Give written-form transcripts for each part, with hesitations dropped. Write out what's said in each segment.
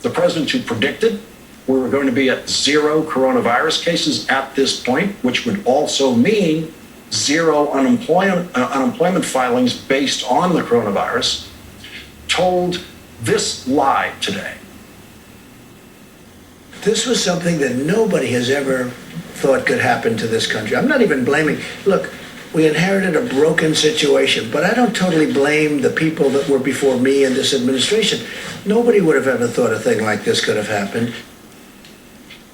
the president who predicted we were going to be at 0 coronavirus cases at this point, which would also mean 0 unemployment filings based on the coronavirus, told this lie today. This was something that nobody has ever thought could happen to this country. I'm not even blaming. Look, we inherited a broken situation, but I don't totally blame the people that were before me in this administration. Nobody would have ever thought a thing like this could have happened.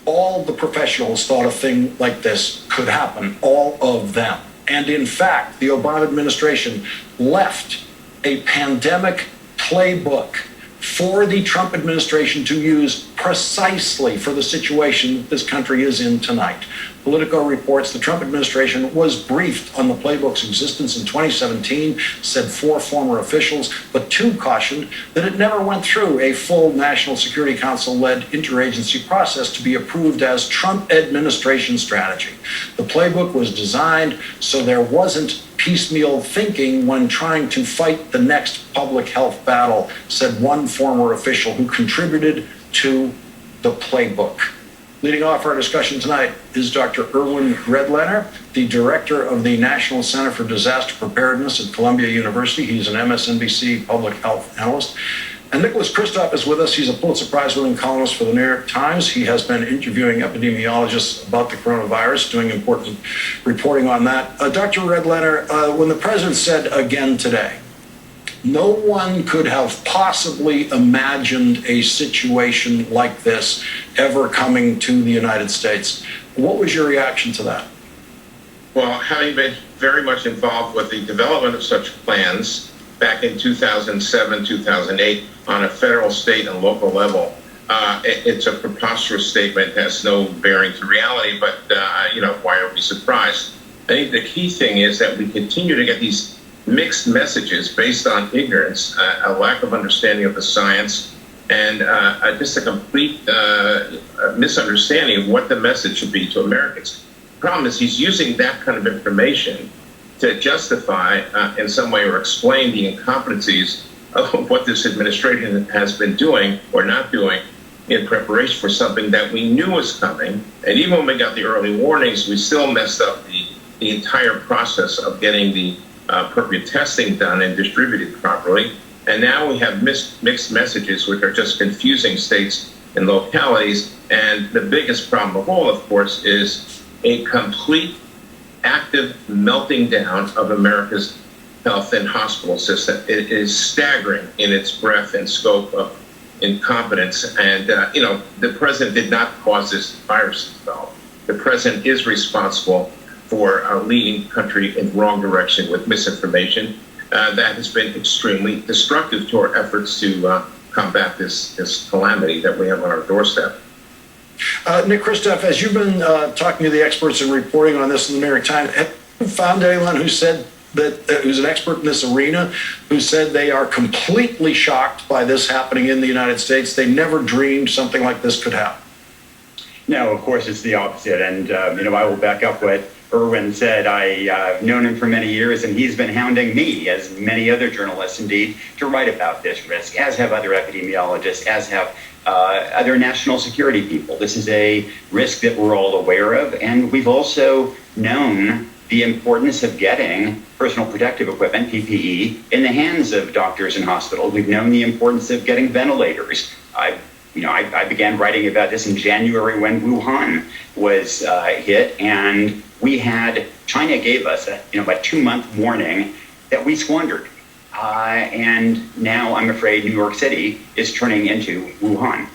All the professionals thought a thing like this could happen, all of them. And in fact, the Obama administration left a pandemic playbook for the Trump administration to use precisely for the situation this country is in tonight. Politico reports the Trump administration was briefed on the playbook's existence in 2017, said 4 former officials, but 2 cautioned that it never went through a full National Security Council-led interagency process to be approved as Trump administration strategy. The playbook was designed so there wasn't piecemeal thinking when trying to fight the next public health battle, said one former official who contributed to the playbook. Leading off our discussion tonight is Dr. Erwin Redlener, the director of the National Center for Disaster Preparedness at Columbia University. He's an MSNBC public health analyst. And Nicholas Kristof is with us. He's a Pulitzer Prize-winning columnist for the New York Times. He has been interviewing epidemiologists about the coronavirus, doing important reporting on that. Dr. Redlener, when the president said again today, no one could have possibly imagined a situation like this ever coming to the United States. What was your reaction to that? Well, having been very much involved with the development of such plans back in 2007, 2008, on a federal, state, and local level, it's a preposterous statement, has no bearing to reality, but, why are we surprised? I think the key thing is that we continue to get these mixed messages based on ignorance, a lack of understanding of the science, and just a complete misunderstanding of what the message should be to Americans. The problem is he's using that kind of information to justify in some way or explain the incompetencies of what this administration has been doing or not doing in preparation for something that we knew was coming. And even when we got the early warnings, we still messed up the entire process of getting the appropriate testing done and distributed properly. And now we have mixed messages, which are just confusing states and localities. And the biggest problem of all, of course, is a complete active melting down of America's health and hospital system. It is staggering in its breadth and scope of incompetence. And, the president did not cause this virus to develop. The president is responsible for leading the country in the wrong direction with misinformation. That has been extremely destructive to our efforts to combat this calamity that we have on our doorstep. Nick Kristof, as you've been talking to the experts and reporting on this in the New York Times, have you found anyone who said that, who's an expert in this arena, who said they are completely shocked by this happening in the United States? They never dreamed something like this could happen. No, of course it's the opposite. And, I will back up what Erwin said. I've known him for many years, and he's been hounding me, as many other journalists indeed, to write about this risk, as have other epidemiologists, as have other national security people. This is a risk that we're all aware of, and we've also known the importance of getting personal protective equipment, PPE, in the hands of doctors and hospitals. We've known the importance of getting ventilators. I began writing about this in January when Wuhan was hit, and China gave us a 2-month warning that we squandered. And now I'm afraid New York City is turning into Wuhan.